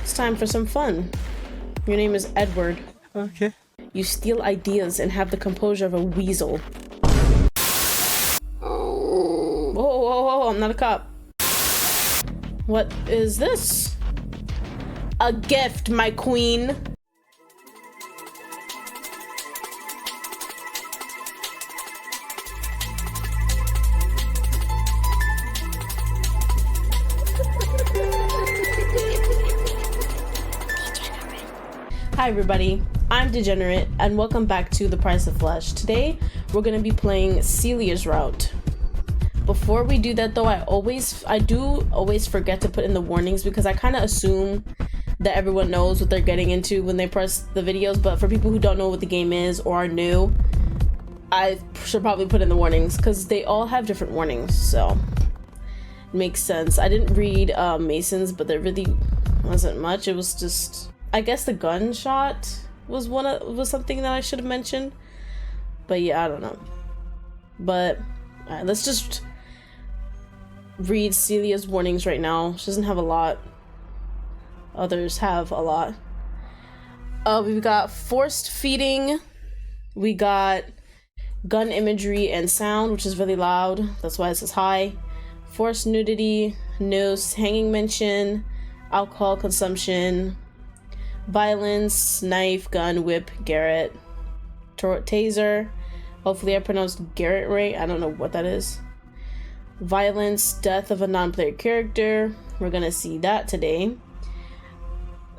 It's time for some fun. Your name is Edward. Okay. You steal ideas and have the composure of a weasel. Whoa, whoa, whoa, I'm not a cop. What is this? A gift, my queen. Hi everybody, I'm Degenerate and welcome back to The Price of Flesh. Today we're going to be playing Celia's route. Before we do that though, I do always forget to put in the warnings because I kind of assume that everyone knows what they're getting into when they press the videos, but for people who don't know what the game is or are new, I should probably put in the warnings because they all have different warnings, so it makes sense. I didn't read Mason's, but there really wasn't much. It was just, I guess the gunshot was something that I should have mentioned, but yeah, I don't know. But all right, let's just read Celia's warnings right now. She doesn't have a lot. Others have a lot. We've got forced feeding. We got gun imagery and sound, which is really loud. That's why it says high. Forced nudity, noose, hanging mention, alcohol consumption, violence, knife, gun, whip, Garrett, taser. Hopefully I pronounced Garrett right. I don't know what that is. Violence, death of a non-player character. We're gonna see that today.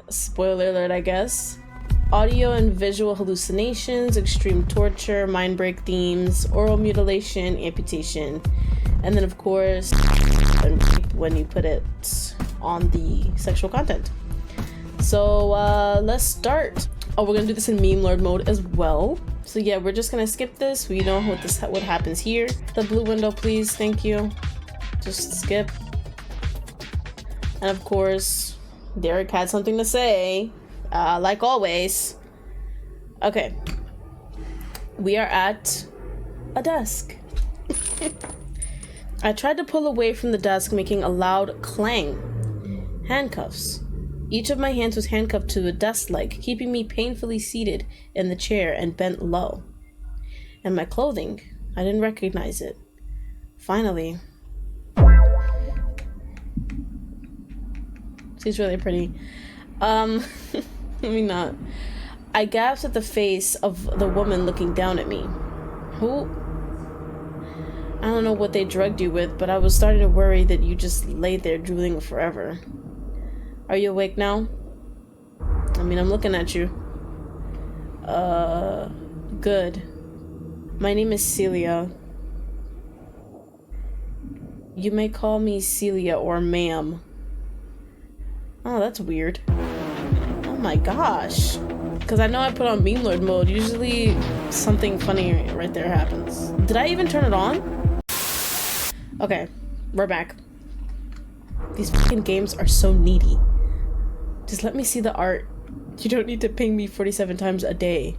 Spoiler alert, I guess. Audio and visual hallucinations, extreme torture, mind break themes, oral mutilation, amputation, and then of course when you put it on the sexual content. So let's start. Oh, we're gonna do this in meme lord mode as well. So yeah, we're just gonna skip this. We know what happens here. The blue window, please. Thank you. Just skip. And of course, Derek had something to say, like always. Okay. We are at a desk. I tried to pull away from the desk, making a loud clang. Handcuffs. Each of my hands was handcuffed to a desk leg, keeping me painfully seated in the chair and bent low. And my clothing, I didn't recognize it. Finally. She's really pretty. Let me not. I gasped at the face of the woman looking down at me. Who? I don't know what they drugged you with, but I was starting to worry that you just lay there drooling forever. Are you awake now? I mean, I'm looking at you. Good. My name is Celia. You may call me Celia or ma'am. Oh, that's weird. Oh my gosh. Because I know I put on meme lord mode. Usually something funny right there happens. Did I even turn it on? Okay, we're back. These fucking games are so needy. Just let me see the art. You don't need to ping me 47 times a day.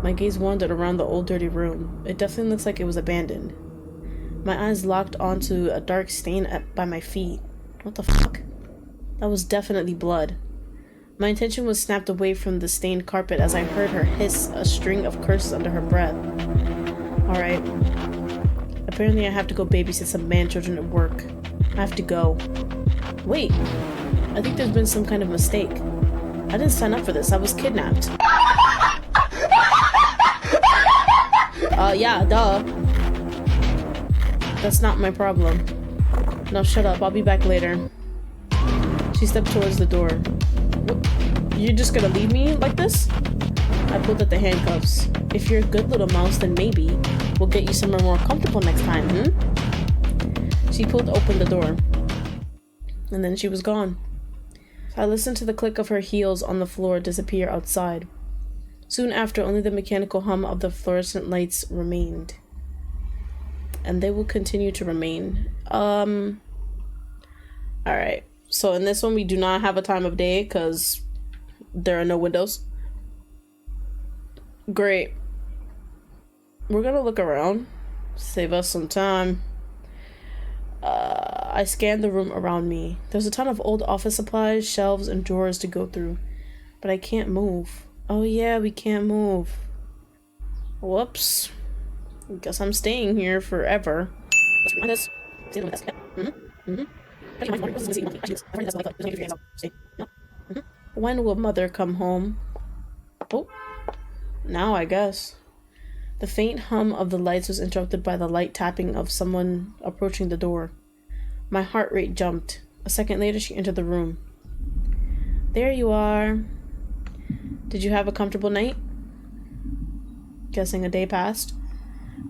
My gaze wandered around the old dirty room. It definitely looks like it was abandoned. My eyes locked onto a dark stain by my feet. What the fuck? That was definitely blood. My attention was snapped away from the stained carpet as I heard her hiss a string of curses under her breath. Alright. Apparently I have to go babysit some man-children at work. I have to go. Wait. I think there's been some kind of mistake. I didn't sign up for this. I was kidnapped. Yeah, duh. That's not my problem. No, shut up. I'll be back later. She stepped towards the door. What? You're just gonna leave me like this? I pulled at the handcuffs. If you're a good little mouse, then maybe we'll get you somewhere more comfortable next time, She pulled open the door. And then she was gone. I listened to the click of her heels on the floor disappear outside. Soon after, only the mechanical hum of the fluorescent lights remained. And they will continue to remain. Alright. So in this one, we do not have a time of day because there are no windows. Great. We're gonna look around. Save us some time. I scanned the room around me. There's a ton of old office supplies, shelves, and drawers to go through. But I can't move. Oh yeah, we can't move. Whoops. Guess I'm staying here forever. Let's rewind this. When will mother come home? Oh, now I guess. The faint hum of the lights was interrupted by the light tapping of someone approaching the door. My heart rate jumped. A second later, she entered the room. There you are. Did you have a comfortable night? Guessing a day passed.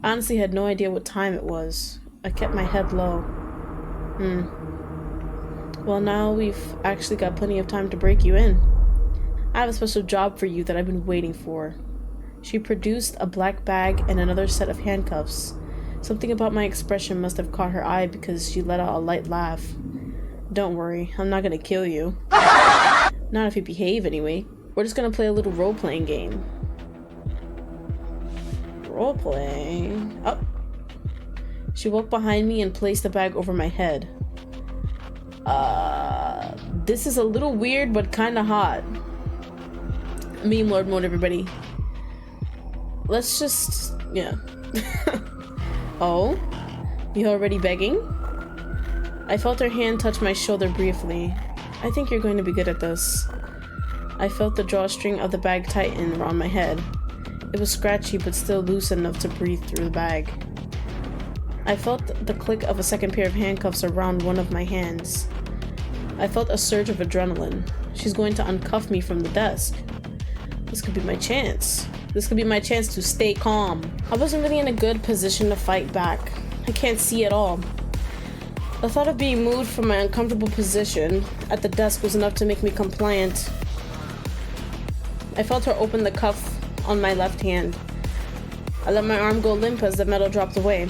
I honestly had no idea what time it was. I kept my head low. Well, now we've actually got plenty of time to break you in. I have a special job for you that I've been waiting for. She produced a black bag and another set of handcuffs. Something about my expression must have caught her eye because she let out a light laugh. Don't worry, I'm not gonna kill you. Not if you behave anyway. We're just gonna play a little role-playing game. Role-playing? Oh. She walked behind me and placed the bag over my head. This is a little weird, but kinda hot. Meme Lord mode, everybody. Let's just... yeah. Oh? You already begging? I felt her hand touch my shoulder briefly. I think you're going to be good at this. I felt the drawstring of the bag tighten around my head. It was scratchy, but still loose enough to breathe through the bag. I felt the click of a second pair of handcuffs around one of my hands. I felt a surge of adrenaline. She's going to uncuff me from the desk. This could be my chance. This could be my chance to stay calm. I wasn't really in a good position to fight back. I can't see at all. The thought of being moved from my uncomfortable position at the desk was enough to make me compliant. I felt her open the cuff on my left hand. I let my arm go limp as the metal dropped away.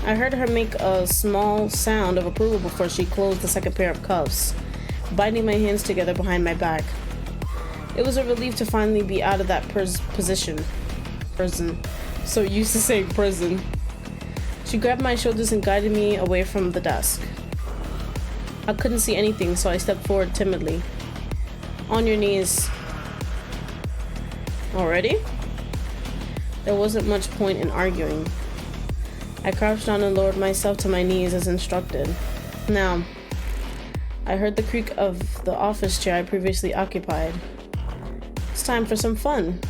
I heard her make a small sound of approval before she closed the second pair of cuffs, binding my hands together behind my back. It was a relief to finally be out of that position. Prison. So used to saying prison. She grabbed my shoulders and guided me away from the desk. I couldn't see anything, so I stepped forward timidly. On your knees. Already? There wasn't much point in arguing. I crouched down and lowered myself to my knees as instructed. Now, I heard the creak of the office chair I previously occupied. It's time for some fun.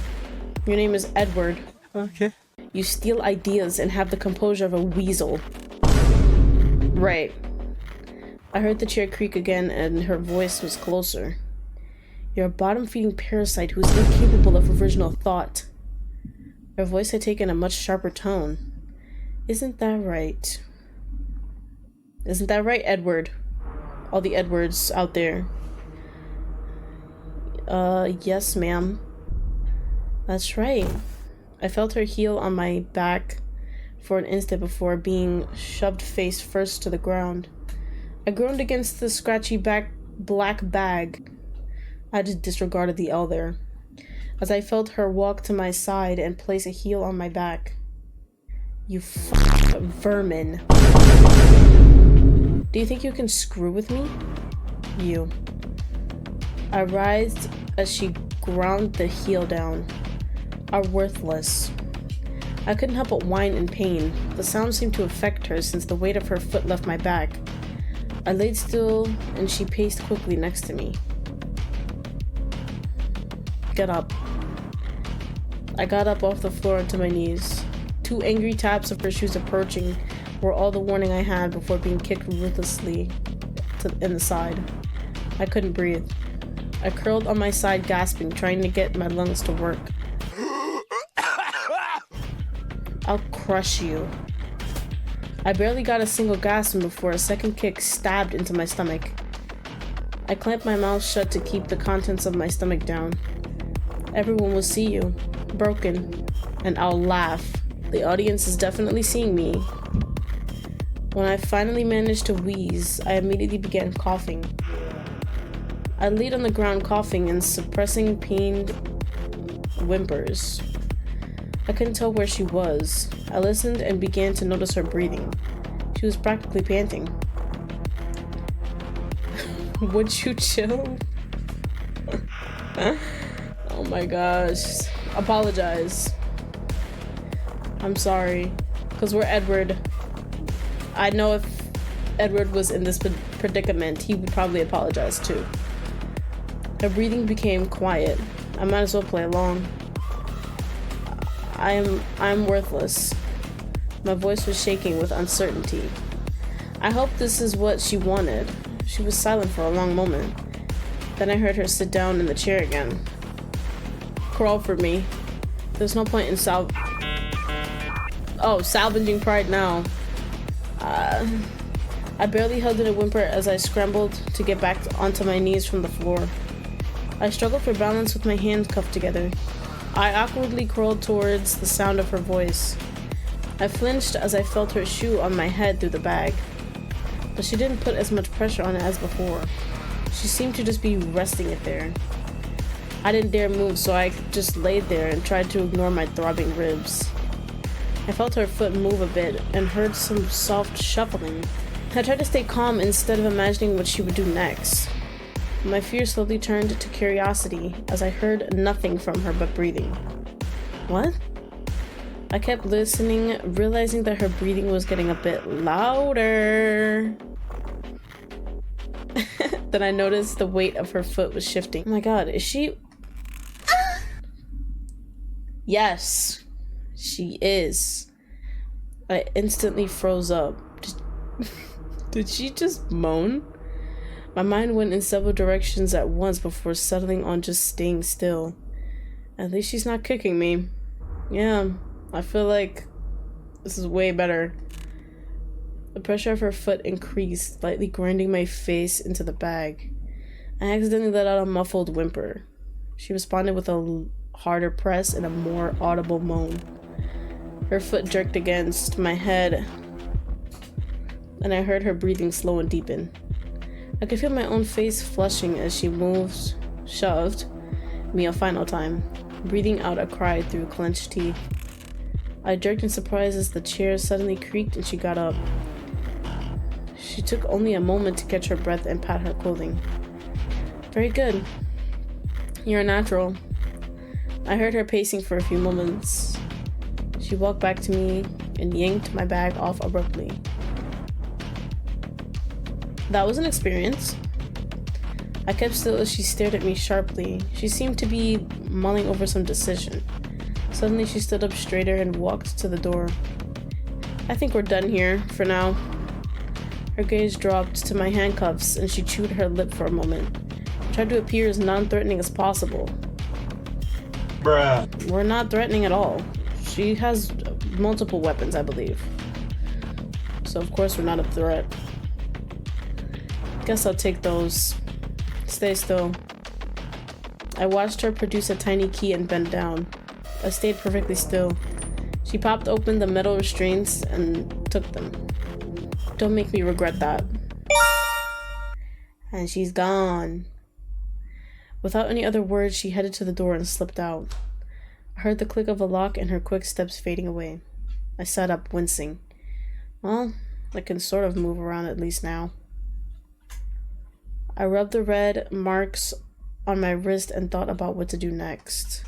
Your name is Edward. Okay. You steal ideas and have the composure of a weasel. Right. I heard the chair creak again and her voice was closer. You're a bottom-feeding parasite who's incapable of original thought. Her voice had taken a much sharper tone. Isn't that right? Isn't that right, Edward? All the Edwards out there. Yes, ma'am. That's right. I felt her heel on my back for an instant before being shoved face first to the ground. I groaned against the scratchy black bag. I just disregarded the L there, as I felt her walk to my side and place a heel on my back. You vermin. Do you think you can screw with me? You. I writhed as she ground the heel down. Are worthless. I couldn't help but whine in pain. The sound seemed to affect her since the weight of her foot left my back. I laid still and she paced quickly next to me. Get up. I got up off the floor onto my knees. 2 angry taps of her shoes approaching were all the warning I had before being kicked ruthlessly in the side. I couldn't breathe. I curled on my side gasping, trying to get my lungs to work. I'll crush you. I barely got a single gasp before a second kick stabbed into my stomach. I clamped my mouth shut to keep the contents of my stomach down. Everyone will see you, broken, and I'll laugh. The audience is definitely seeing me. When I finally managed to wheeze, I immediately began coughing. I laid on the ground coughing and suppressing pained whimpers. I couldn't tell where she was. I listened and began to notice her breathing. She was practically panting. Would you chill? Oh my gosh. Apologize. I'm sorry. Because we're Edward. I know if Edward was in this predicament, he would probably apologize too. Her breathing became quiet. I might as well play along. I'm worthless. My voice was shaking with uncertainty. I hope this is what she wanted. She was silent for a long moment. Then I heard her sit down in the chair again. Crawl for me. There's no point in salvaging pride now. I barely held in a whimper as I scrambled to get back onto my knees from the floor. I struggled for balance with my hands cuffed together. I awkwardly crawled towards the sound of her voice. I flinched as I felt her shoe on my head through the bag. But she didn't put as much pressure on it as before. She seemed to just be resting it there. I didn't dare move, so I just laid there and tried to ignore my throbbing ribs. I felt her foot move a bit and heard some soft shuffling. I tried to stay calm instead of imagining what she would do next. My fear slowly turned to curiosity as I heard nothing from her but breathing. What? I kept listening, realizing that her breathing was getting a bit louder. Then I noticed the weight of her foot was shifting. Oh my god, is she... Yes, she is. I instantly froze up. Did she just moan? My mind went in several directions at once before settling on just staying still. At least she's not kicking me. Yeah, I feel like this is way better. The pressure of her foot increased, lightly grinding my face into the bag. I accidentally let out a muffled whimper. She responded with a harder press and a more audible moan. Her foot jerked against my head, and I heard her breathing slow and deepen. I could feel my own face flushing as she shoved me a final time, breathing out a cry through clenched teeth. I jerked in surprise as the chair suddenly creaked and she got up. She took only a moment to catch her breath and pat her clothing. Very good. You're a natural. I heard her pacing for a few moments. She walked back to me and yanked my bag off abruptly. That was an experience. I kept still as she stared at me sharply. She seemed to be mulling over some decision. Suddenly she stood up straighter and walked to the door. I think we're done here, for now. Her gaze dropped to my handcuffs and she chewed her lip for a moment. Tried to appear as non-threatening as possible. Bruh. We're not threatening at all. She has multiple weapons, I believe. So of course we're not a threat. Guess I'll take those. Stay still. I watched her produce a tiny key and bend down. I stayed perfectly still. She popped open the metal restraints and took them. Don't make me regret that. And she's gone. Without any other words, she headed to the door and slipped out. I heard the click of a lock and her quick steps fading away. I sat up, wincing. Well, I can sort of move around at least now. I rubbed the red marks on my wrist and thought about what to do next.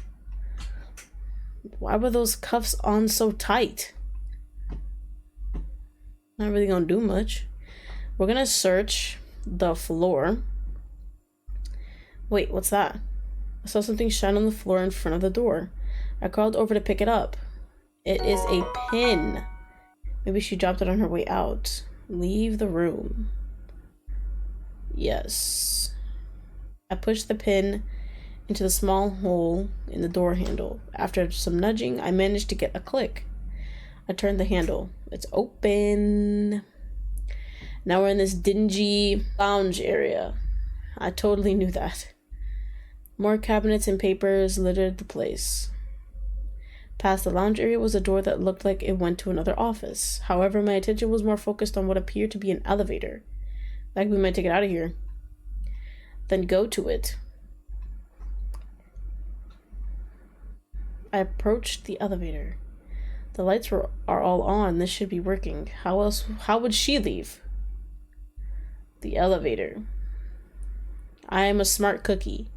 Why were those cuffs on so tight? Not really gonna do much. We're gonna search the floor. Wait, what's that? I saw something shine on the floor in front of the door. I crawled over to pick it up. It is a pin. Maybe she dropped it on her way out. Leave the room. Yes. I pushed the pin into the small hole in the door handle. After some nudging, I managed to get a click. I turned the handle. It's open. Now we're in this dingy lounge area. I totally knew that. More cabinets and papers littered the place. Past the lounge area was a door that looked like it went to another office. However, my attention was more focused on what appeared to be an elevator. Like we might take it out of here. Then go to it. I approached the elevator. The lights are all on. This should be working. How would she leave? The elevator. I am a smart cookie.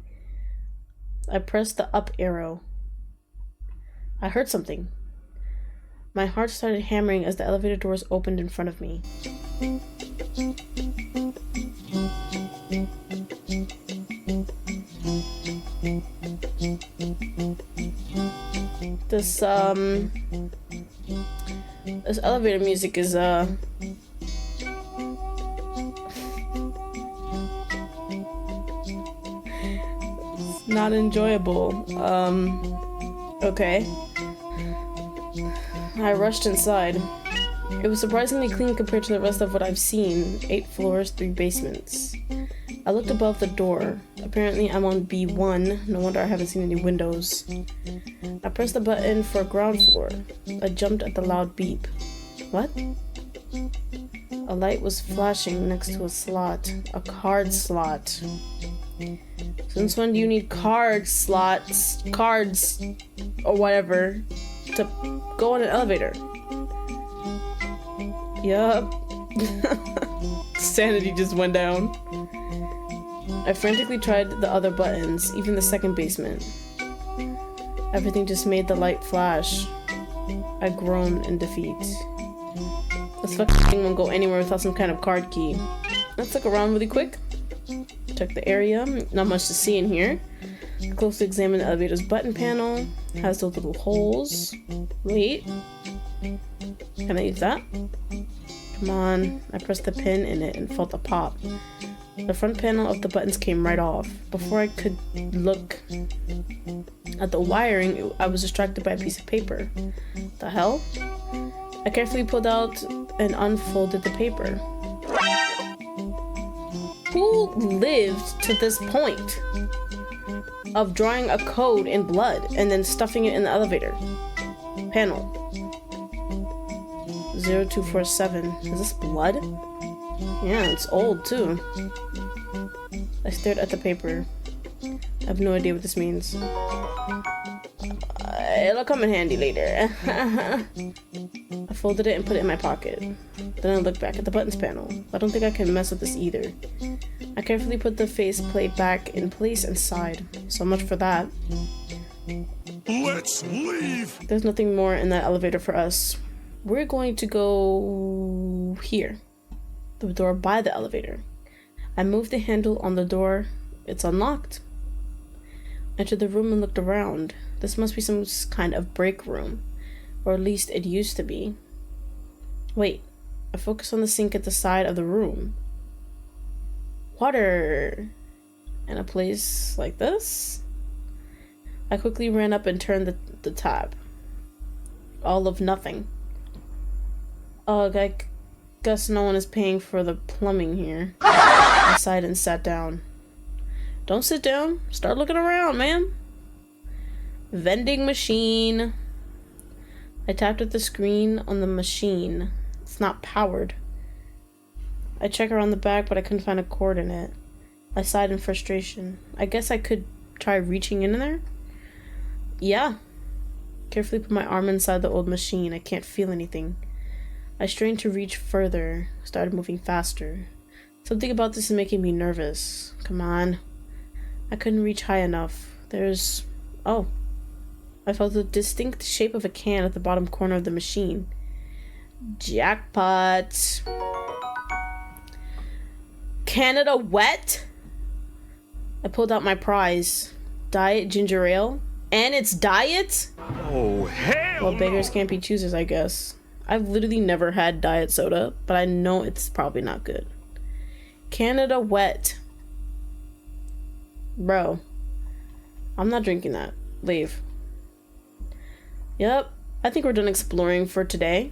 I pressed the up arrow. I heard something. My heart started hammering as the elevator doors opened in front of me. This elevator music is not enjoyable. Okay. I rushed inside. It was surprisingly clean compared to the rest of what I've seen. 8 floors, 3 basements. I looked above the door. Apparently I'm on B1. No wonder I haven't seen any windows. I pressed the button for ground floor. I jumped at the loud beep. What? A light was flashing next to a slot. A card slot. Since when do you need cards, or whatever, to go on an elevator? Yup. Sanity just went down. I frantically tried the other buttons, even the second basement. Everything just made the light flash. I groaned in defeat. This fucking thing won't go anywhere without some kind of card key. Let's look around really quick. Check the area. Not much to see in here. Closely examine the elevator's button panel. Has those little holes. Wait. Can I use that? Come on. I pressed the pin in it and felt a pop. The front panel of the buttons came right off. Before I could look at the wiring, I was distracted by a piece of paper. The hell? I carefully pulled out and unfolded the paper. Who lived to this point of drawing a code in blood and then stuffing it in the elevator panel? 0247. Is this blood? Yeah, it's old too. I stared at the paper. I have no idea what this means. It'll come in handy later. I folded it and put it in my pocket. Then I looked back at the buttons panel. I don't think I can mess with this either. I carefully put the faceplate back in place and sighed. So much for that. Let's leave! There's nothing more in that elevator for us. We're going to go here. The door by the elevator. I moved the handle on the door. It's unlocked. I entered the room and looked around. This must be some kind of break room. Or at least it used to be. Wait. I focused on the sink at the side of the room. Water! In a place like this? I quickly ran up and turned the tap. All of nothing. Ugh, I guess no one is paying for the plumbing here. I sighed and sat down. Don't sit down. Start looking around, man. Vending machine. I tapped at the screen on the machine. It's not powered. I checked around the back, but I couldn't find a cord in it. I sighed in frustration. I guess I could try reaching in there? Yeah. Carefully put my arm inside the old machine. I can't feel anything. I strained to reach further. Started moving faster. Something about this is making me nervous. Come on. I couldn't reach high enough. Oh. I felt the distinct shape of a can at the bottom corner of the machine. Jackpot. Canada Wet? I pulled out my prize. Diet ginger ale? And it's diet? Oh, hell Well, beggars can't be choosers, I guess. I've literally never had diet soda, but I know it's probably not good. Canada Wet. Bro. I'm not drinking that. Leave. Yep. I think we're done exploring for today.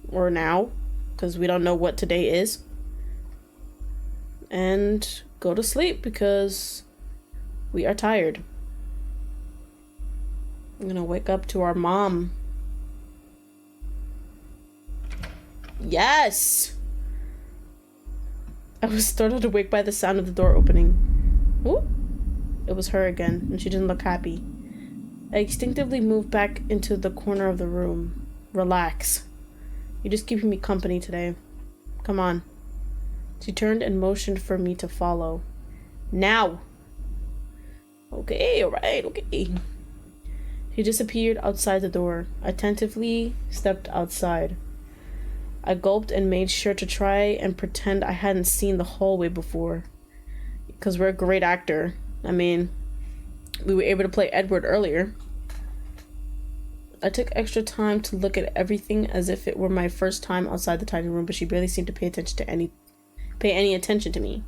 Or now. Because we don't know what today is. And go to sleep because we are tired. I'm gonna wake up to our mom. Yes! I was startled awake by the sound of the door opening. Ooh. It was her again, and she didn't look happy. I instinctively moved back into the corner of the room. Relax. You're just keeping me company today. Come on. She turned and motioned for me to follow. Now! Okay, alright, okay. He disappeared outside the door. I tentatively stepped outside. I gulped and made sure to try and pretend I hadn't seen the hallway before. Because we're a great actor. I mean, we were able to play Edward earlier. I took extra time to look at everything as if it were my first time outside the tiny room, but she barely seemed to pay any attention to me.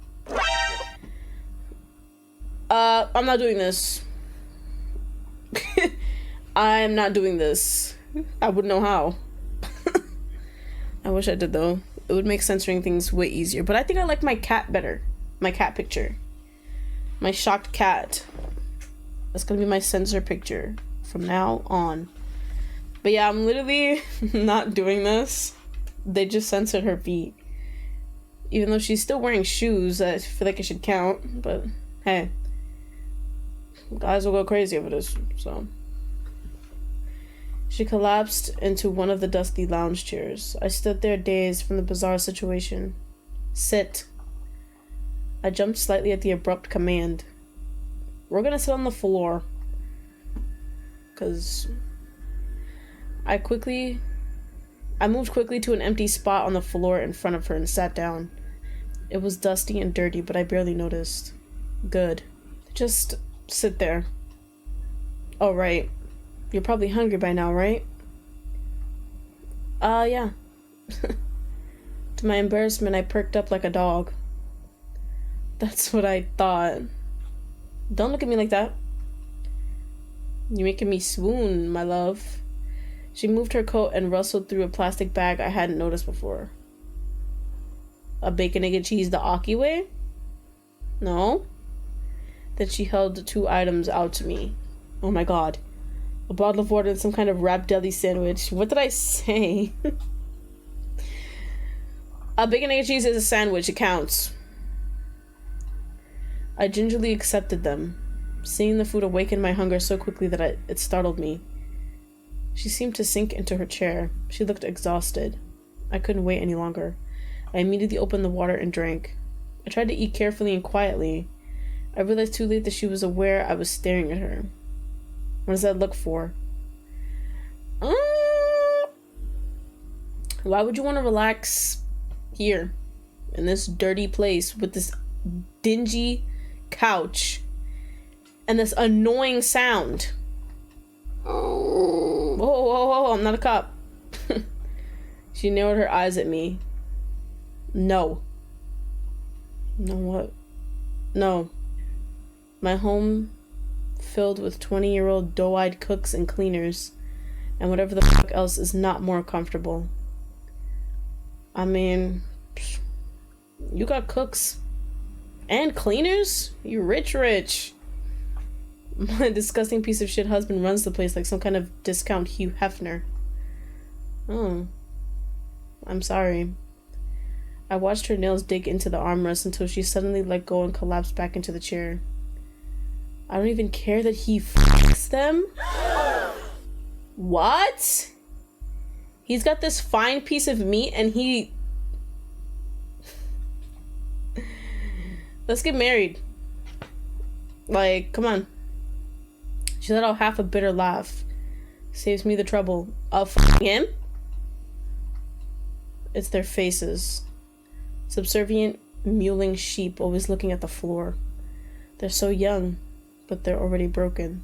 I'm not doing this. I'm not doing this. I wouldn't know how. I wish I did though. It would make censoring things way easier. But I think I like my cat better. My cat picture. My shocked cat. That's gonna be my censor picture from now on. But yeah, I'm literally not doing this. They just censored her feet. Even though she's still wearing shoes, I feel like it should count. But hey, guys will go crazy over this, so. She collapsed into one of the dusty lounge chairs. I stood there dazed from the bizarre situation. Sit. I jumped slightly at the abrupt command. We're gonna sit on the floor. Cause I moved quickly to an empty spot on the floor in front of her and sat down. It was dusty and dirty, but I barely noticed. Good. Just sit there. Oh, right. You're probably hungry by now, right? Yeah. To my embarrassment, I perked up like a dog. That's what I thought. Don't look at me like that. You're making me swoon, my love. She moved her coat and rustled through a plastic bag I hadn't noticed before. A bacon, egg, and cheese the Aki way? No. Then she held 2 items out to me. Oh my god. A bottle of water and some kind of wrapped deli sandwich. What did I say? A bacon, egg, and cheese is a sandwich. It counts. I gingerly accepted them. Seeing the food awakened my hunger so quickly that it startled me. She seemed to sink into her chair. She looked exhausted. I couldn't wait any longer. I immediately opened the water and drank. I tried to eat carefully and quietly. I realized too late that she was aware I was staring at her. What does that look for? Why would you want to relax here in this dirty place with this dingy couch and this annoying sound? Whoa, whoa, whoa, I'm not a cop. She narrowed her eyes at me. No. No what? No. My home filled with 20-year-old doe-eyed cooks and cleaners, and whatever the fuck else is not more comfortable. I mean, you got cooks and cleaners? You rich. My disgusting piece of shit husband runs the place like some kind of discount Hugh Hefner. Oh. I'm sorry. I watched her nails dig into the armrest until she suddenly let go and collapsed back into the chair. I don't even care that he f***s them. What? He's got this fine piece of meat and he... Let's get married. Like, come on. She let out half a bitter laugh. Saves me the trouble of f***ing him. It's their faces. Subservient, mewling sheep always looking at the floor. They're so young, but they're already broken.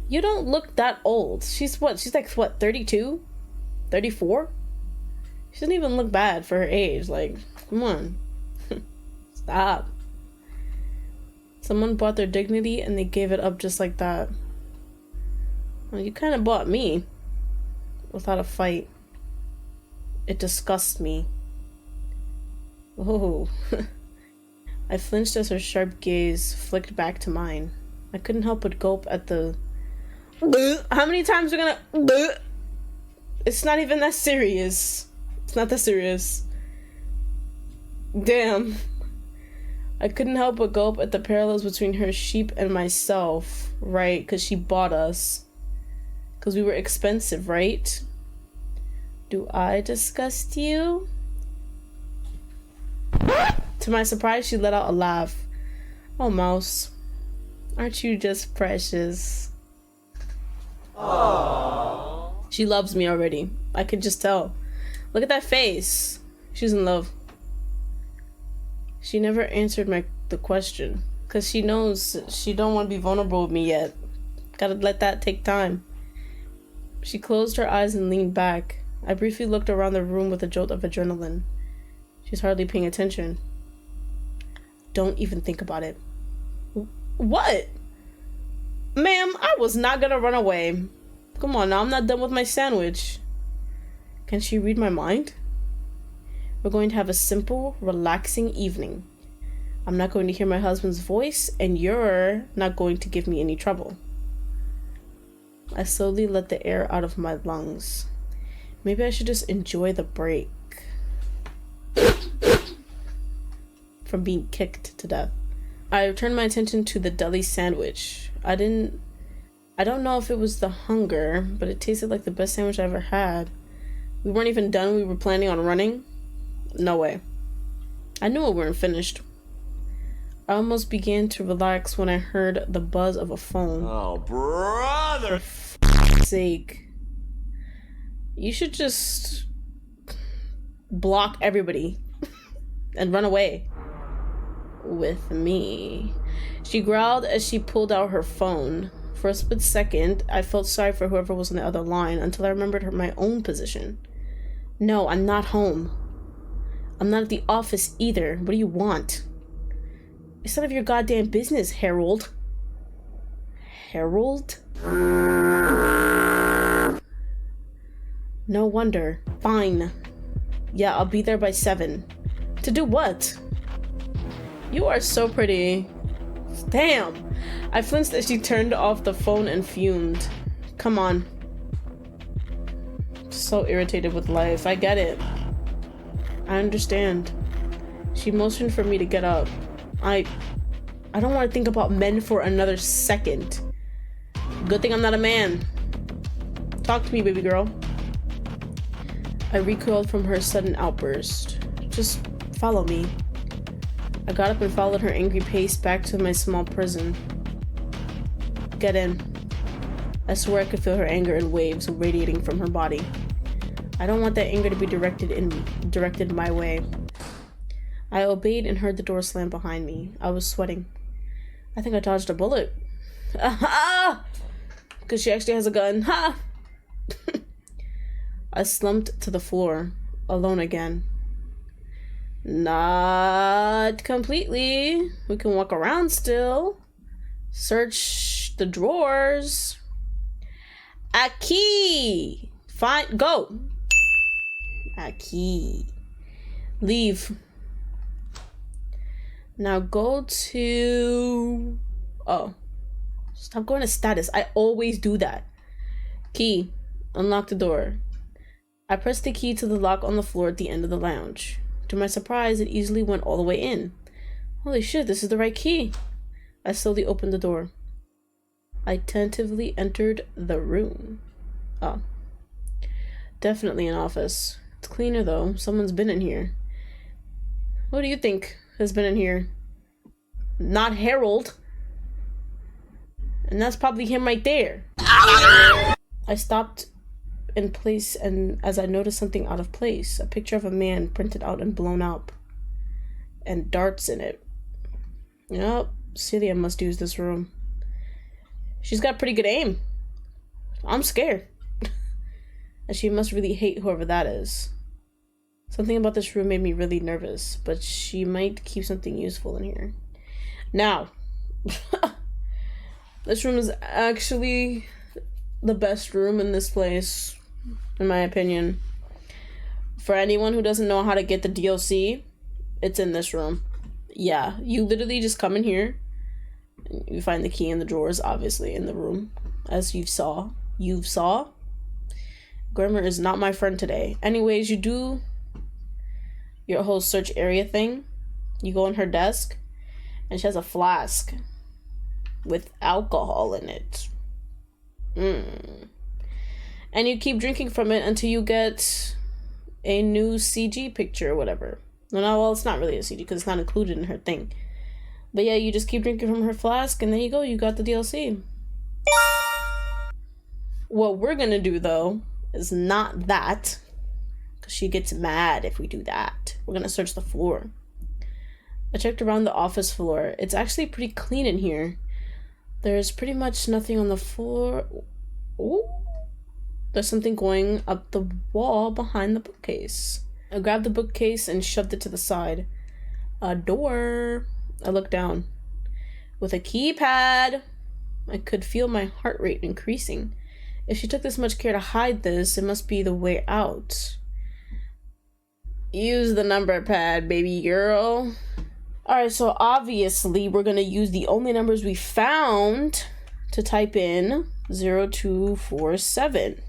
You don't look that old. She's what? She's like, what, 32? 34? She doesn't even look bad for her age. Like, come on. Stop. Someone bought their dignity and they gave it up just like that. Well, you kind of bought me. Without a fight. It disgusts me. Oh. I flinched as her sharp gaze flicked back to mine. I couldn't help but gulp at the... How many times are we gonna... It's not even that serious. It's not that serious. Damn. I couldn't help but gulp at the parallels between her sheep and myself, right? Because she bought us. Because we were expensive, right? Do I disgust you? To my surprise, she let out a laugh. Oh, mouse. Aren't you just precious? Aww. She loves me already. I could just tell. Look at that face. She's in love. She never answered the question. Because she knows she don't want to be vulnerable with me yet. Gotta let that take time. She closed her eyes and leaned back. I briefly looked around the room with a jolt of adrenaline. She's hardly paying attention. Don't even think about it. What? Ma'am, I was not gonna run away. Come on now, I'm not done with my sandwich. Can she read my mind? We're going to have a simple, relaxing evening. I'm not going to hear my husband's voice, and you're not going to give me any trouble. I slowly let the air out of my lungs. Maybe I should just enjoy the break from being kicked to death. I turned my attention to the deli sandwich. I don't know if it was the hunger, but it tasted like the best sandwich I ever had. We weren't even done. We were planning on running. No way. I knew we weren't finished. I almost began to relax when I heard the buzz of a phone. Oh, brother! For f***'s sake. You should just block everybody and run away with me. She growled as she pulled out her phone. For a split second, I felt sorry for whoever was on the other line until I remembered my own position. No, I'm not home. I'm not at the office either. What do you want? It's none of your goddamn business, Harold. Harold? No wonder. Fine. Yeah, I'll be there by 7. To do what? You are so pretty. Damn. I flinched as she turned off the phone and fumed. Come on. So irritated with life. I get it. I understand. She motioned for me to get up. I don't want to think about men for another second. Good thing I'm not a man. Talk to me, baby girl. I recoiled from her sudden outburst. Just follow me. I got up and followed her angry pace back to my small prison. Get in. I swore I could feel her anger in waves radiating from her body. I don't want that anger to be directed my way. I obeyed and heard the door slam behind me. I was sweating. I think I dodged a bullet. Ah! Because she actually has a gun. Ha! I slumped to the floor, alone again. Not completely. We can walk around still. Search the drawers. A key! Find. Go! A key. Leave. Now go to... Oh. Stop going to status. I always do that. Key. Unlock the door. I pressed the key to the lock on the floor at the end of the lounge. To my surprise, it easily went all the way in. Holy shit, this is the right key. I slowly opened the door. I tentatively entered the room. Oh. Definitely an office. It's cleaner though. Someone's been in here. What do you think has been in here? Not Harold. And that's probably him right there. I stopped in place, and as I noticed something out of place, a picture of a man printed out and blown up, and darts in it. Yup, Celia must use this room. She's got pretty good aim. I'm scared. And she must really hate whoever that is. Something about this room made me really nervous, but she might keep something useful in here. Now, this room is actually the best room in this place, in my opinion. For anyone who doesn't know how to get the DLC, it's in this room. Yeah, you literally just come in here. You find the key in the drawers, obviously, in the room, as you saw. Grammar is not my friend today. Anyways, you do your whole search area thing. You go on her desk, and she has a flask with alcohol in it. And you keep drinking from it until you get a new CG picture or whatever. No, well, it's not really a CG because it's not included in her thing. But yeah, you just keep drinking from her flask, and there you go. You got the DLC. What we're gonna do, though, is not that. Because she gets mad if we do that. We're gonna search the floor. I checked around the office floor. It's actually pretty clean in here. There's pretty much nothing on the floor. Ooh. There's something going up the wall behind the bookcase. I grabbed the bookcase and shoved it to the side. A door. I looked down. With a keypad. I could feel my heart rate increasing. If she took this much care to hide this, it must be the way out. Use the number pad, baby girl. Alright, so obviously we're going to use the only numbers we found to type in 0247.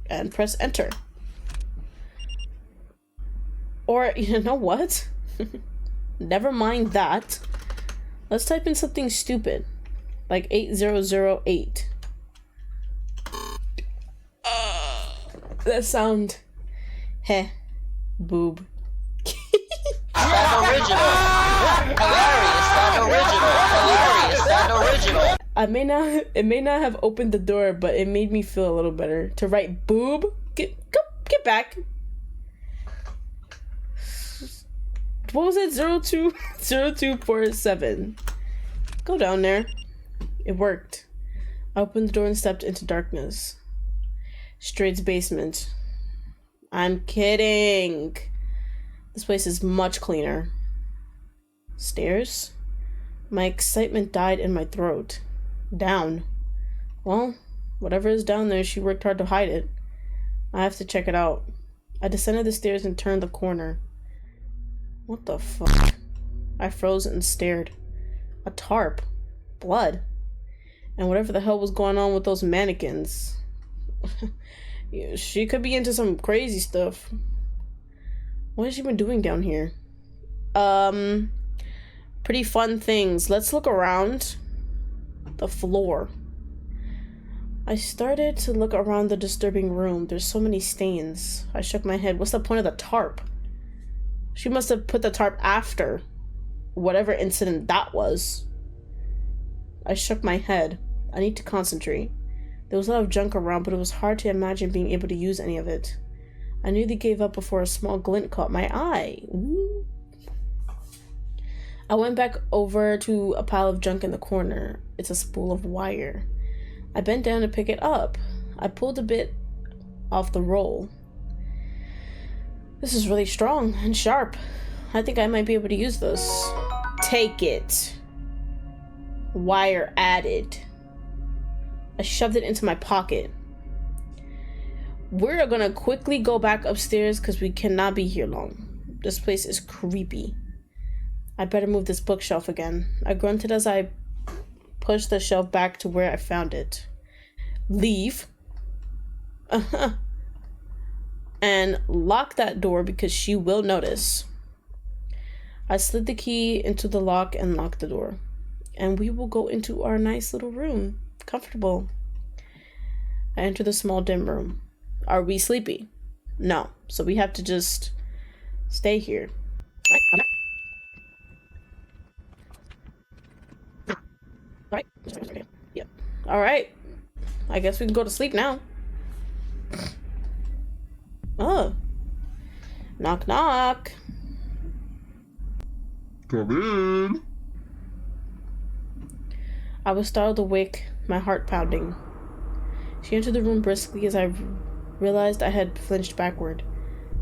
And press enter. Or, you know what? Never mind that. Let's type in something stupid. Like 8008. That sound. Heh. Boob. That original. Hilarious. That original. Hilarious. That original. It may not have opened the door, but it made me feel a little better. To write boob? Get back. What was it? 0247. Go down there. It worked. I opened the door and stepped into darkness. Straight's basement. I'm kidding. This place is much cleaner. Stairs? My excitement died in my throat. Down. Well, whatever is down there, she worked hard to hide it. I have to check it out. I descended the stairs and turned the corner. What the fuck? I froze and stared. A tarp. Blood. And whatever the hell was going on with those mannequins. She could be into some crazy stuff. What has she been doing down here? Pretty fun things. Let's look around the floor. I started to look around the disturbing room. There's so many stains. I shook my head. What's the point of the tarp? She must have put the tarp after whatever incident that was. I shook my head. I need to concentrate. There was a lot of junk around, but it was hard to imagine being able to use any of it. I nearly gave up before a small glint caught my eye. Ooh. I went back over to a pile of junk in the corner. It's a spool of wire. I bent down to pick it up. I pulled a bit off the roll. This is really strong and sharp. I think I might be able to use this. Take it. Wire added. I shoved it into my pocket. We're gonna quickly go back upstairs because we cannot be here long. This place is creepy. I better move this bookshelf again. I grunted as I pushed the shelf back to where I found it. Leave. And lock that door because she will notice. I slid the key into the lock and locked the door. And we will go into our nice little room. Comfortable. I enter the small dim room. Are we sleepy? No. So we have to just stay here. Alright. Yep. Alright. I guess we can go to sleep now. Oh. Knock knock. Come in. I was startled awake, my heart pounding. She entered the room briskly as I realized I had flinched backward.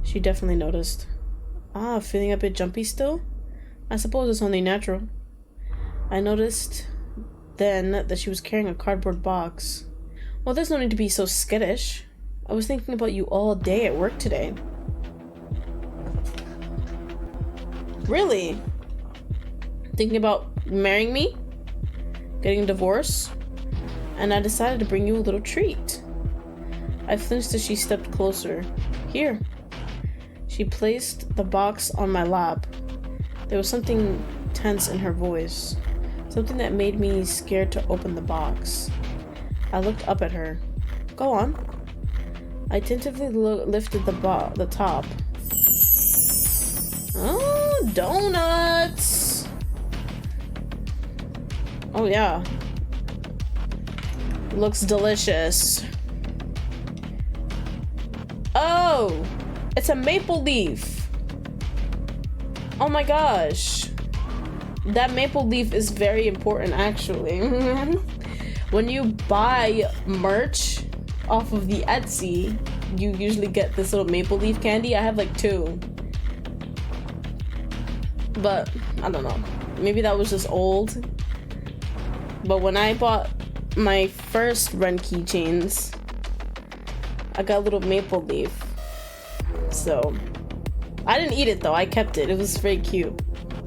She definitely noticed. Ah, feeling a bit jumpy still? I suppose it's only natural. I noticed then that she was carrying a cardboard box. Well, there's no need to be so skittish. I was thinking about you all day at work today. Really? Thinking about marrying me? Getting a divorce? And I decided to bring you a little treat. I flinched as she stepped closer. Here. She placed the box on my lap. There was something tense in her voice. Something that made me scared to open the box. I looked up at her. Go on. I tentatively lifted the top. Oh, donuts. Oh yeah. Looks delicious. Oh, it's a maple leaf. Oh my gosh. That maple leaf is very important actually. When you buy merch off of the Etsy, you usually get this little maple leaf candy. I have like 2. But I don't know. Maybe that was just old. But when I bought my first Ren keychains, I got a little maple leaf. So I didn't eat it though. I kept it. It was very cute.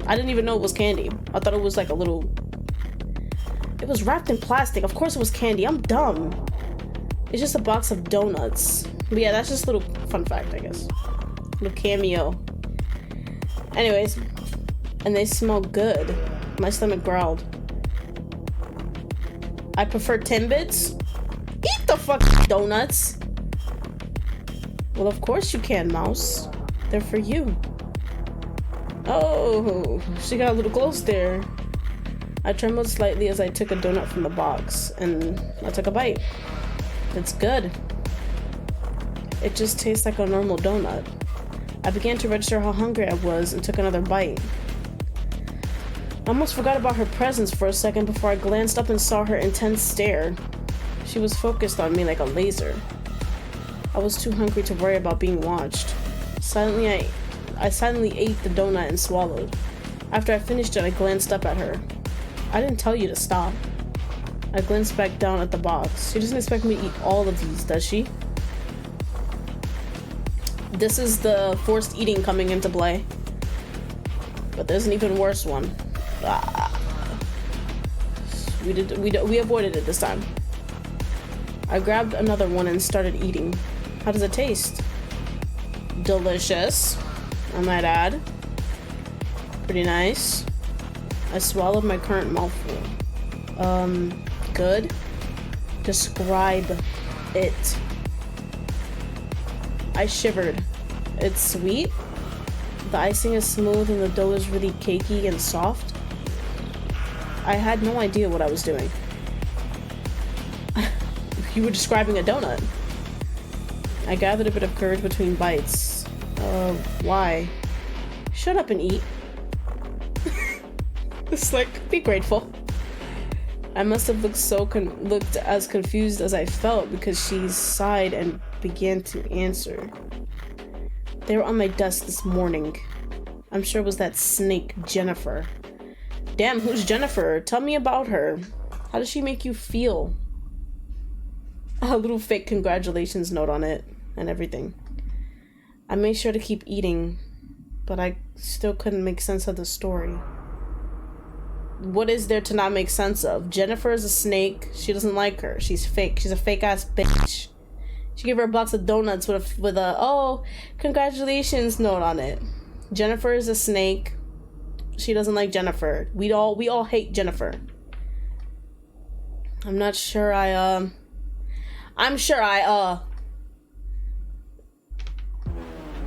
I didn't even know it was candy. I thought it was like a little... It was wrapped in plastic. Of course it was candy. I'm dumb. It's just a box of donuts. But yeah, that's just a little fun fact, I guess. Little cameo. Anyways. And they smell good. My stomach growled. I prefer Timbits. Eat the fucking donuts. Well, of course you can, Mouse. They're for you. Oh, she got a little close there. I trembled slightly as I took a donut from the box, and I took a bite. It's good. It just tastes like a normal donut. I began to register how hungry I was and took another bite. I almost forgot about her presence for a second before I glanced up and saw her intense stare. She was focused on me like a laser. I was too hungry to worry about being watched. I silently ate the donut and swallowed. After I finished it, I glanced up at her. I didn't tell you to stop. I glanced back down at the box. She doesn't expect me to eat all of these, does she? This is the forced eating coming into play. But there's an even worse one. We avoided it this time. I grabbed another one and started eating. How does it taste? Delicious, I might add. Pretty nice. I swallowed my current mouthful. Good. Describe it. I shivered. It's sweet. The icing is smooth and the dough is really cakey and soft. I had no idea what I was doing. You were describing a donut. I gathered a bit of courage between bites. Why? Shut up and eat. It's like, be grateful. I must have looked as confused as I felt because she sighed and began to answer. They were on my desk this morning. I'm sure it was that snake, Jennifer. Damn, who's Jennifer? Tell me about her. How does she make you feel? A little fake congratulations note on it and everything. I made sure to keep eating, but I still couldn't make sense of the story. What is there to not make sense of? Jennifer is a snake. She doesn't like her. She's fake. She's a fake ass bitch. She gave her a box of donuts with a oh, congratulations note on it. Jennifer is a snake. She doesn't like Jennifer. We all hate Jennifer. I'm sure I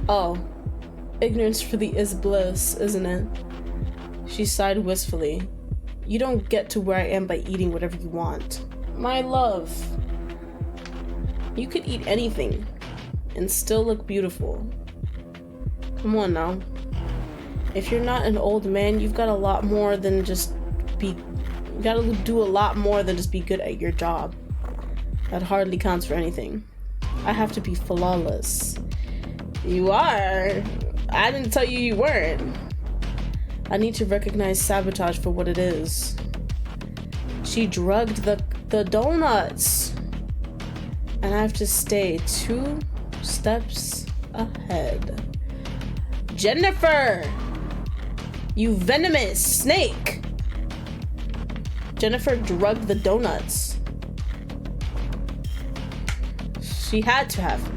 oh, ignorance really is bliss, isn't it? She sighed wistfully. You don't get to where I am by eating whatever you want. My love. You could eat anything and still look beautiful. Come on now. If you're not an old man, you've got a lot more than just you gotta do a lot more than just be good at your job. That hardly counts for anything. I have to be flawless. You are. I didn't tell you weren't. I need to recognize sabotage for what it is. She drugged the donuts. And I have to stay 2 steps ahead. Jennifer! You venomous snake! Jennifer drugged the donuts. She had to have.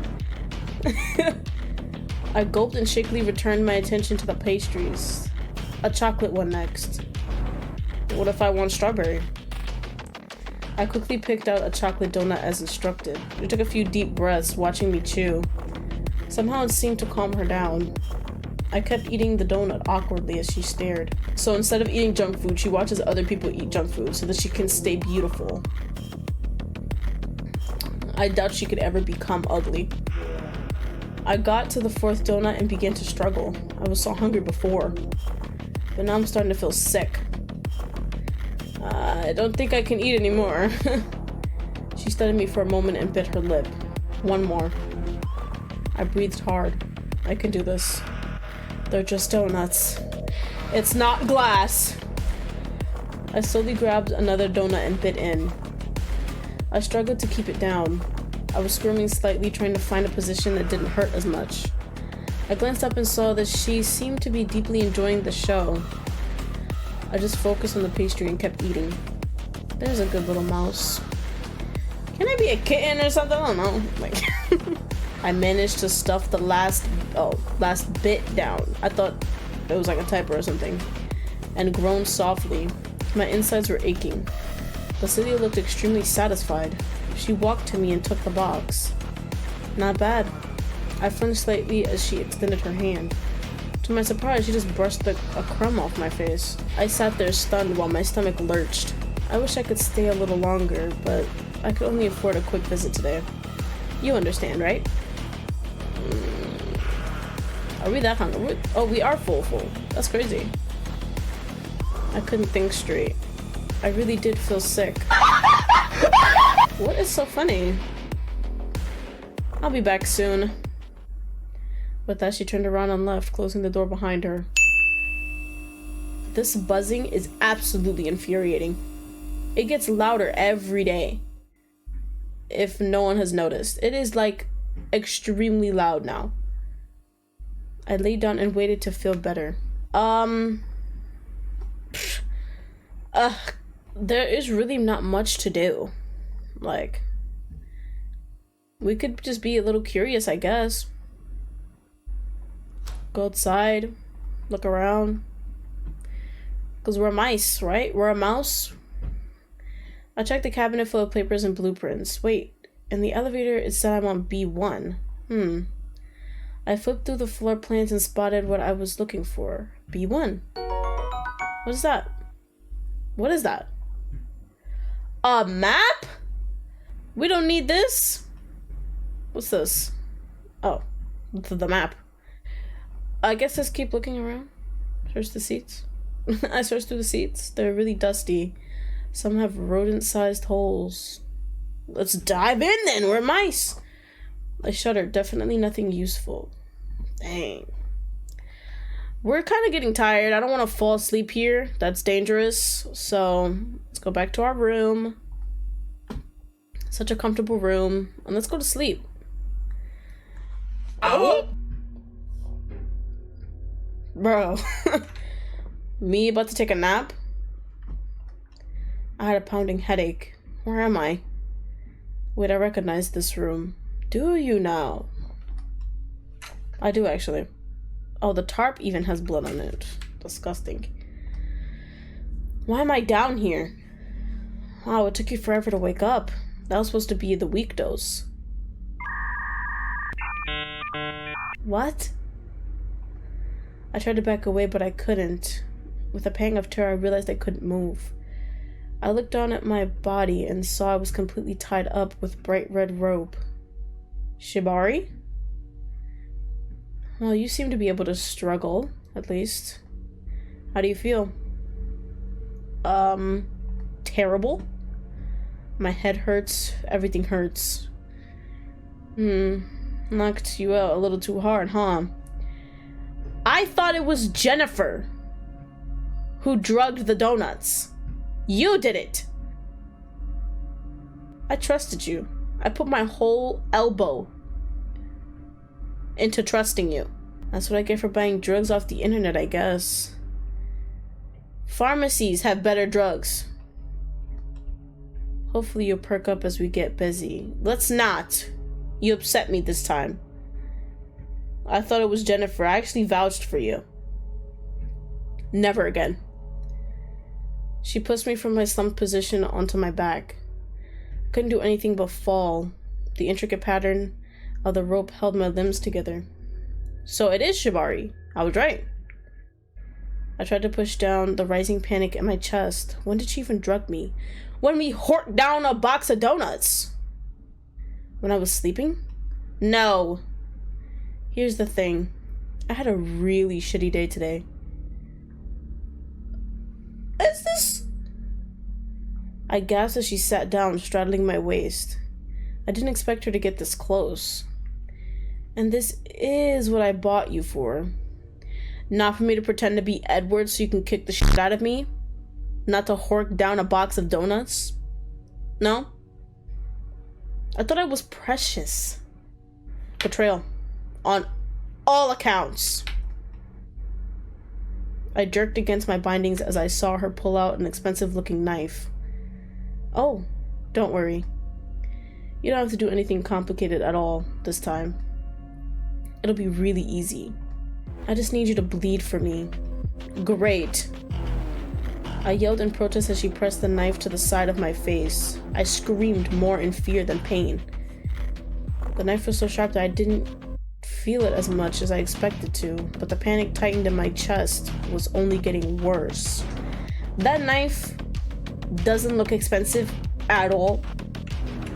I gulped and shakily returned my attention to the pastries. A chocolate one next. What if I want strawberry? I quickly picked out a chocolate donut as instructed. She took a few deep breaths, watching me chew. Somehow it seemed to calm her down. I kept eating the donut awkwardly as she stared. So instead of eating junk food, she watches other people eat junk food so that she can stay beautiful. I doubt she could ever become ugly. I got to the 4th donut and began to struggle. I was so hungry before, but now I'm starting to feel sick. I don't think I can eat anymore. She studied me for a moment and bit her lip. One more. I breathed hard. I can do this. They're just donuts. It's not glass. I slowly grabbed another donut and bit in. I struggled to keep it down. I was squirming slightly, trying to find a position that didn't hurt as much. I glanced up and saw that she seemed to be deeply enjoying the show. I just focused on the pastry and kept eating. There's a good little mouse. Can I be a kitten or something? I don't know. Like, I managed to stuff the last bit down. I thought it was like a typo or something. And groaned softly. My insides were aching. But Celia looked extremely satisfied. She walked to me and took the box. Not bad. I flinched slightly as she extended her hand. To my surprise, she just brushed a crumb off my face. I sat there stunned while my stomach lurched. I wish I could stay a little longer, but I could only afford a quick visit today. You understand, right? Are we that hungry? Oh, we are full. That's crazy. I couldn't think straight. I really did feel sick. What is so funny? I'll be back soon. With that, she turned around and left, closing the door behind her. This buzzing is absolutely infuriating. It gets louder every day. If no one has noticed. It is like extremely loud now. I laid down and waited to feel better. There is really not much to do. Like, we could just be a little curious, I guess. Go outside, look around. Because we're mice, right? We're a mouse. I checked the cabinet full of papers and blueprints. Wait, in the elevator it said I'm on B1. I flipped through the floor plans and spotted what I was looking for. B1. What is that? What is that? A map? We don't need this. What's this? Oh, the map. I guess let's keep looking around. Search the seats. I searched through the seats. They're really dusty. Some have rodent-sized holes. Let's dive in then. We're mice. I shuddered. Definitely nothing useful. Dang. We're kind of getting tired. I don't want to fall asleep here. That's dangerous. So let's go back to our room. Such a comfortable room. And let's go to sleep. Oh! Bro. Me about to take a nap? I had a pounding headache. Where am I? Wait, I recognize this room. Do you now? I do, actually. Oh, the tarp even has blood on it. Disgusting. Why am I down here? Wow, it took you forever to wake up. That was supposed to be the weak dose. What? I tried to back away, but I couldn't. With a pang of terror, I realized I couldn't move. I looked down at my body and saw I was completely tied up with bright red rope. Shibari? Well, you seem to be able to struggle, at least. How do you feel? Terrible? My head hurts. Everything hurts. Knocked you out a little too hard, huh? I thought it was Jennifer who drugged the donuts. You did it. I trusted you. I put my whole elbow into trusting you. That's what I get for buying drugs off the internet, I guess. Pharmacies have better drugs. Hopefully you'll perk up as we get busy. Let's not. You upset me this time. I thought it was Jennifer. I actually vouched for you. Never again. She pushed me from my slumped position onto my back. I couldn't do anything but fall. The intricate pattern of the rope held my limbs together. So it is Shibari. I was right. I tried to push down the rising panic in my chest. When did she even drug me? When we horked down a box of donuts. When I was sleeping? No. Here's the thing. I had a really shitty day today. Is this? I gasped as she sat down, straddling my waist. I didn't expect her to get this close. And this is what I bought you for. Not for me to pretend to be Edward so you can kick the shit out of me. Not to hork down a box of donuts. No? I thought I was precious. Betrayal. On all accounts. I jerked against my bindings as I saw her pull out an expensive-looking knife. Oh, don't worry. You don't have to do anything complicated at all this time. It'll be really easy. I just need you to bleed for me. Great. I yelled in protest as she pressed the knife to the side of my face. I screamed more in fear than pain. The knife was so sharp that I didn't feel it as much as I expected to, but the panic tightened in my chest was only getting worse. That knife doesn't look expensive at all.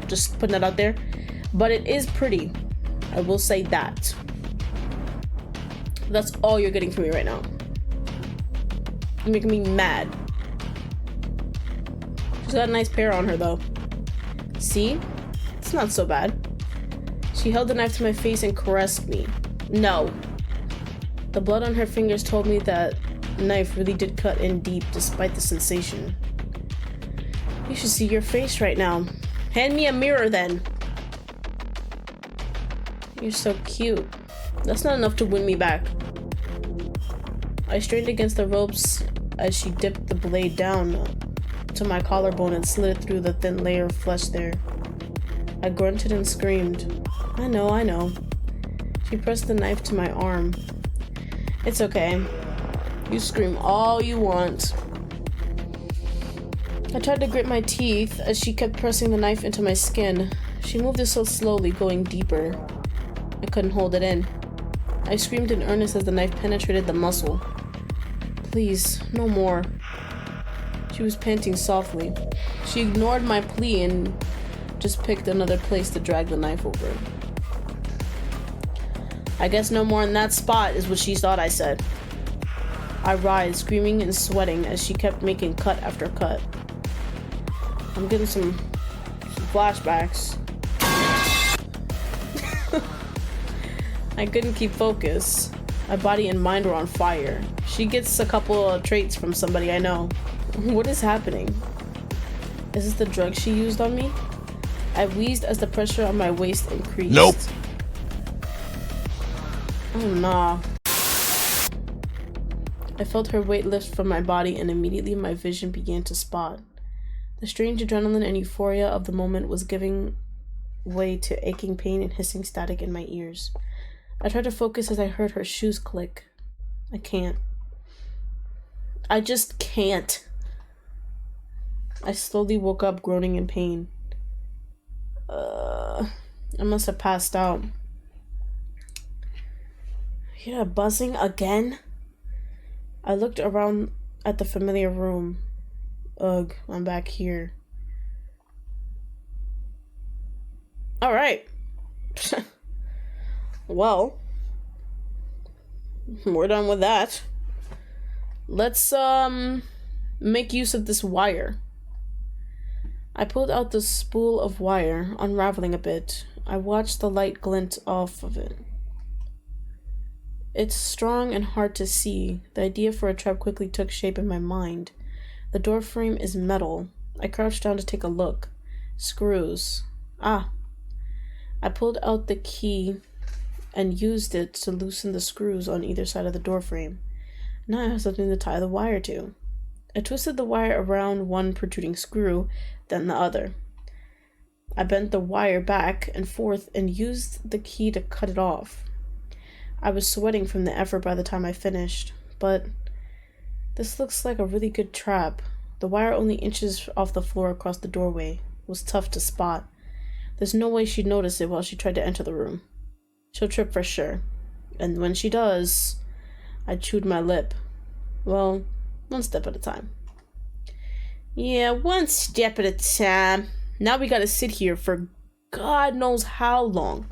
Just putting that out there. But it is pretty. I will say that. That's all you're getting from me right now. You're making me mad. She's got a nice pair on her though. See? It's not so bad. She held the knife to my face and caressed me. No. The blood on her fingers told me that knife really did cut in deep despite the sensation. You should see your face right now. Hand me a mirror then. You're so cute. That's not enough to win me back. I strained against the ropes as she dipped the blade down to my collarbone and slid it through the thin layer of flesh there. I grunted and screamed. I know. She pressed the knife to my arm. It's okay. You scream all you want. I tried to grit my teeth as she kept pressing the knife into my skin. She moved it so slowly, going deeper. I couldn't hold it in. I screamed in earnest as the knife penetrated the muscle. Please, no more. She was panting softly. She ignored my plea and just picked another place to drag the knife over. I guess no more in that spot is what she thought I said. I writhed, screaming and sweating as she kept making cut after cut. I'm getting some flashbacks. I couldn't keep focus. My body and mind were on fire. She gets a couple of traits from somebody I know. What is happening? Is this the drug she used on me? I wheezed as the pressure on my waist increased. Nope. Oh nah. I felt her weight lift from my body and immediately my vision began to spot. The strange adrenaline and euphoria of the moment was giving way to aching pain and hissing static in my ears. I tried to focus as I heard her shoes click. I can't. I just can't. I slowly woke up, groaning in pain. I must have passed out. Hear that buzzing again? I looked around at the familiar room. Ugh, I'm back here. Alright. Well, we're done with that. Let's make use of this wire. I pulled out the spool of wire, unraveling a bit. I watched the light glint off of it. It's strong and hard to see. The idea for a trap quickly took shape in my mind. The door frame is metal. I crouched down to take a look. Screws. Ah. I pulled out the key and used it to loosen the screws on either side of the door frame. Now I have something to tie the wire to. I twisted the wire around one protruding screw, then the other. I bent the wire back and forth and used the key to cut it off. I was sweating from the effort by the time I finished, but this looks like a really good trap. The wire only inches off the floor across the doorway. It was tough to spot. There's no way she'd notice it while she tried to enter the room. She'll trip for sure. And when she does, I chewed my lip. Well, one step at a time. Yeah, one step at a time. Now we gotta sit here for God knows how long.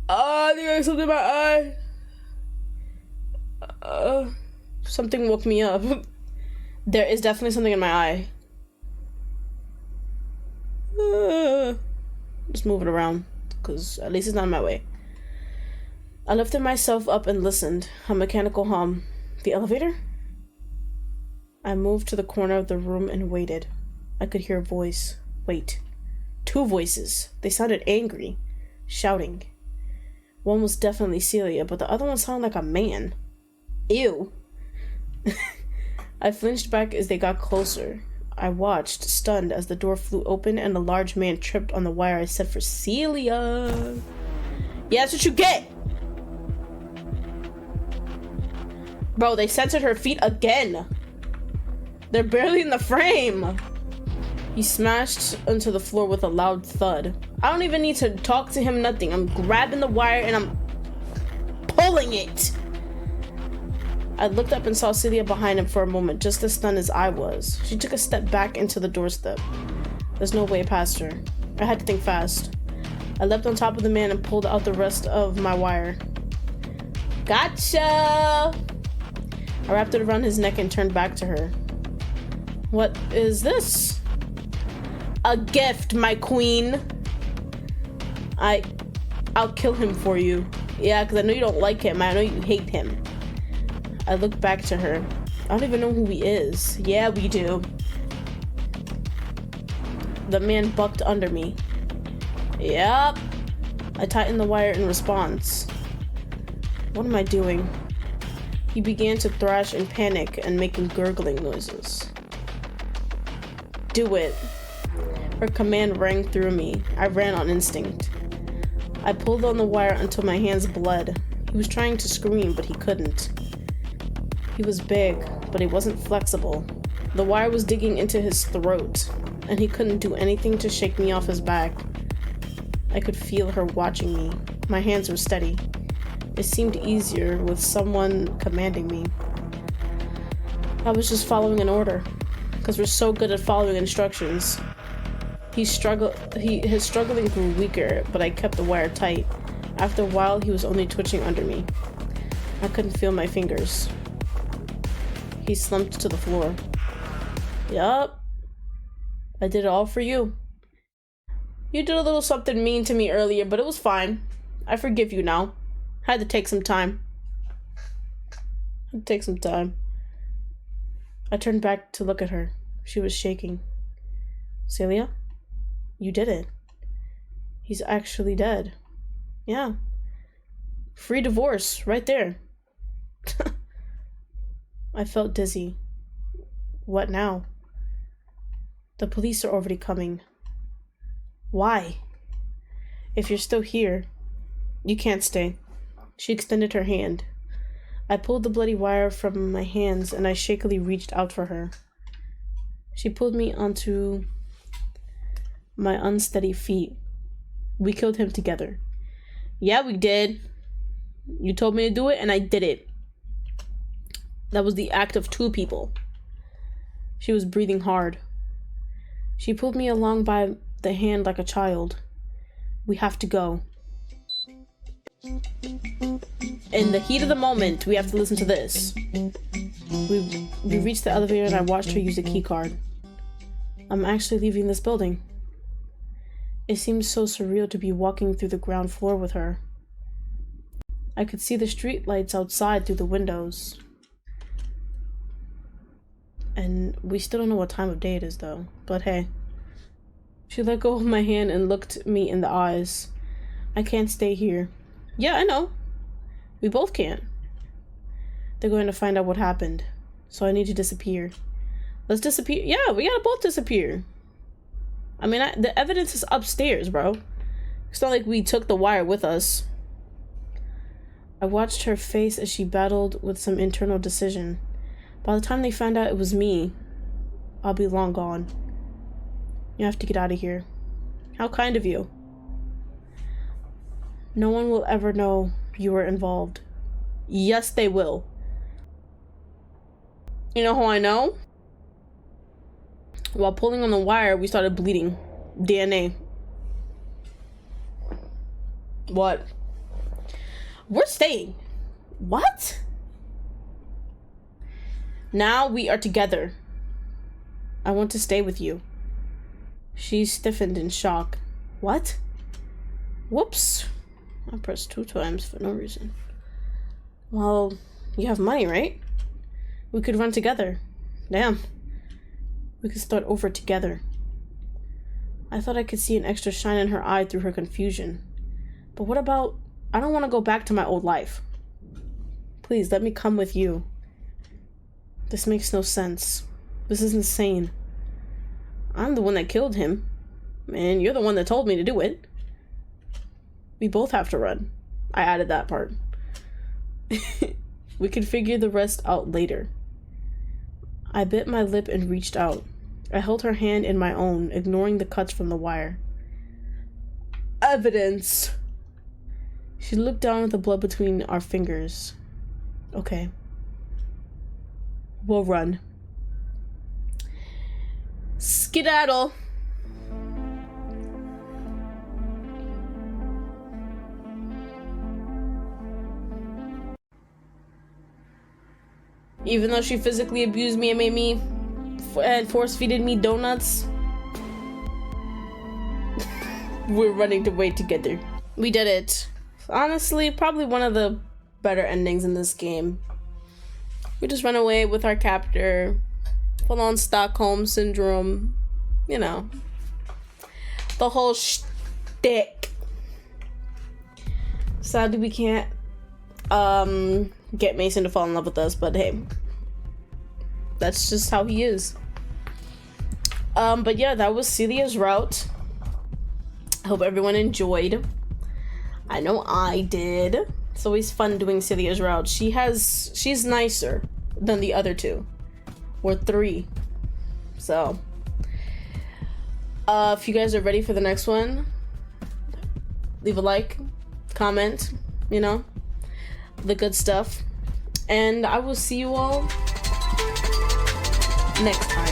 I think I got something in my eye. Something woke me up. There is definitely something in my eye. Just move it around, because at least it's not in my way. I lifted myself up and listened. A mechanical hum. The elevator? I moved to the corner of the room and waited. I could hear a voice. Wait. 2 voices. They sounded angry. Shouting. One was definitely Celia, but the other one sounded like a man. Ew. I flinched back as they got closer. I watched, stunned, as the door flew open and a large man tripped on the wire I set for Celia. Yeah, that's what you get! Bro, they censored her feet again. They're barely in the frame. He smashed onto the floor with a loud thud. I don't even need to talk to him, nothing. I'm grabbing the wire and I'm pulling it. I looked up and saw Celia behind him for a moment, just as stunned as I was. She took a step back into the doorstep. There's no way past her. I had to think fast. I leapt on top of the man and pulled out the rest of my wire. Gotcha! I wrapped it around his neck and turned back to her. What is this? A gift, my queen. I'll kill him for you. Yeah, because I know you don't like him. I know you hate him. I looked back to her. I don't even know who he is. Yeah, we do. The man bucked under me. Yep. I tightened the wire in response. What am I doing? He began to thrash in panic and making gurgling noises. Do it. Her command rang through me. I ran on instinct. I pulled on the wire until my hands bled. He was trying to scream, but he couldn't. He was big, but he wasn't flexible. The wire was digging into his throat, and he couldn't do anything to shake me off his back. I could feel her watching me. My hands were steady. It seemed easier with someone commanding me. I was just following an order, because we're so good at following instructions. His struggling grew weaker, but I kept the wire tight. After a while, he was only twitching under me. I couldn't feel my fingers. He slumped to the floor. Yup. I did it all for you. You did a little something mean to me earlier, but it was fine. I forgive you now. Had to take some time. I turned back to look at her. She was shaking. Celia? You did it. He's actually dead. Yeah. Free divorce, right there. I felt dizzy. What now? The police are already coming. Why? If you're still here, you can't stay. She extended her hand. I pulled the bloody wire from my hands and I shakily reached out for her. She pulled me onto my unsteady feet. We killed him together. Yeah, we did. You told me to do it and I did it. That was the act of 2 people. She was breathing hard. She pulled me along by the hand like a child. We have to go. In the heat of the moment, we have to listen to this. We reached the elevator and I watched her use a key card. I'm actually leaving this building. It seemed so surreal to be walking through the ground floor with her. I could see the street lights outside through the windows. And we still don't know what time of day it is though, but hey. She let go of my hand and looked me in the eyes. I can't stay here. Yeah, I know. We both can't. They're going to find out what happened, so I need to disappear. Let's disappear. Yeah, we gotta both disappear. I mean, the evidence is upstairs, bro. It's not like we took the wire with us. I watched her face as she battled with some internal decision. By the time they find out it was me, I'll be long gone. You have to get out of here. How kind of you. No one will ever know you were involved. Yes, they will. You know how I know? While pulling on the wire, we started bleeding. DNA. What? We're staying. What? Now we are together. I want to stay with you. She stiffened in shock. What? Whoops. I pressed 2 times for no reason. Well, you have money, right? We could run together. Damn. We could start over together. I thought I could see an extra shine in her eye through her confusion. But what about... I don't want to go back to my old life. Please, let me come with you. This makes no sense. This is insane. I'm the one that killed him. And you're the one that told me to do it. We both have to run. I added that part. We could figure the rest out later. I bit my lip and reached out. I held her hand in my own, ignoring the cuts from the wire. Evidence! She looked down at the blood between our fingers. Okay. We'll run. Skedaddle! Even though she physically abused me and made me and force-feeded me donuts, we're running away together. We did it. Honestly, probably one of the better endings in this game. We just run away with our captor, full-on Stockholm syndrome, you know, the whole shtick. Sadly, we can't get Mason to fall in love with us, but hey, that's just how he is. But yeah, that was Celia's route. I hope everyone enjoyed. I know I did. It's always fun doing Celia's route. She's nicer than the other 2 or 3. So if you guys are ready for the next one, leave a like, comment, you know, the good stuff. And I will see you all next time.